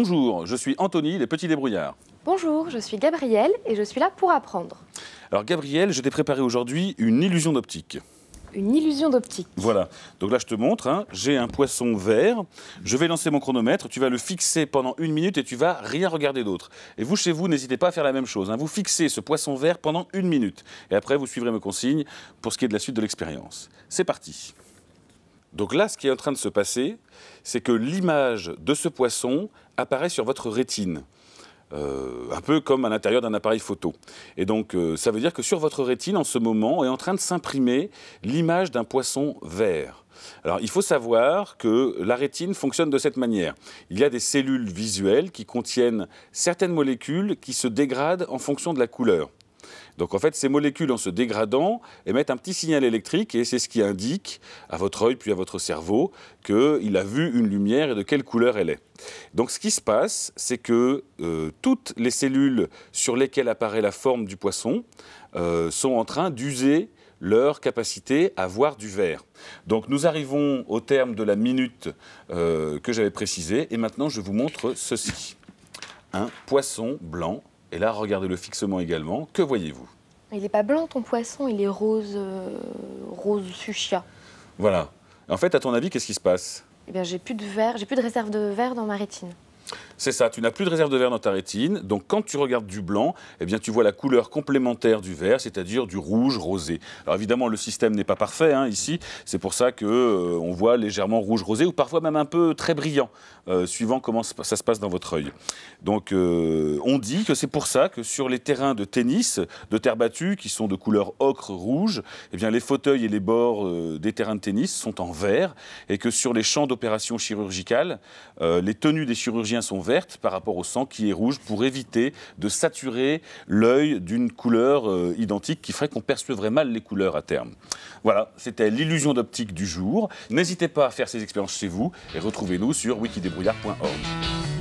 Bonjour, je suis Anthony, les petits débrouillards. Bonjour, je suis Gabrielle et je suis là pour apprendre. Alors Gabrielle, je t'ai préparé aujourd'hui une illusion d'optique. Une illusion d'optique. Voilà, donc là je te montre, hein, j'ai un poisson vert, je vais lancer mon chronomètre, tu vas le fixer pendant 1 minute et tu vas rien regarder d'autre. Et vous chez vous, n'hésitez pas à faire la même chose, hein, vous fixez ce poisson vert pendant 1 minute. Et après vous suivrez mes consignes pour ce qui est de la suite de l'expérience. C'est parti. Donc là, ce qui est en train de se passer, c'est que l'image de ce poisson apparaît sur votre rétine. Un peu comme à l'intérieur d'un appareil photo. Et donc, ça veut dire que sur votre rétine, en ce moment, est en train de s'imprimer l'image d'un poisson vert. Alors, il faut savoir que la rétine fonctionne de cette manière. Il y a des cellules visuelles qui contiennent certaines molécules qui se dégradent en fonction de la couleur. Donc en fait, ces molécules, en se dégradant, émettent un petit signal électrique et c'est ce qui indique à votre œil puis à votre cerveau qu'il a vu une lumière et de quelle couleur elle est. Donc ce qui se passe, c'est que toutes les cellules sur lesquelles apparaît la forme du poisson sont en train d'user leur capacité à voir du vert. Donc nous arrivons au terme de la minute que j'avais précisée et maintenant je vous montre ceci. Un poisson blanc. Et là, regardez-le fixement également. Que voyez-vous? Il n'est pas blanc ton poisson, il est rose, rose fuchsia. Voilà. En fait, à ton avis, qu'est-ce qui se passe? Eh bien, j'ai plus de verre, j'ai plus de réserve de verre dans ma rétine. C'est ça, tu n'as plus de réserve de verre dans ta rétine, donc quand tu regardes du blanc, eh bien, tu vois la couleur complémentaire du vert, c'est-à-dire du rouge rosé. Alors évidemment, le système n'est pas parfait hein, ici, c'est pour ça qu'on voit légèrement rouge rosé ou parfois même un peu très brillant, suivant comment ça se passe dans votre œil. Donc on dit que c'est pour ça que sur les terrains de tennis, de terre battue, qui sont de couleur ocre rouge, eh bien, les fauteuils et les bords des terrains de tennis sont en vert, et que sur les champs d'opération chirurgicales, les tenues des chirurgiens sont vertes par rapport au sang qui est rouge pour éviter de saturer l'œil d'une couleur identique qui ferait qu'on percevrait mal les couleurs à terme. Voilà, c'était l'illusion d'optique du jour. N'hésitez pas à faire ces expériences chez vous et retrouvez-nous sur wikidébrouillard.org.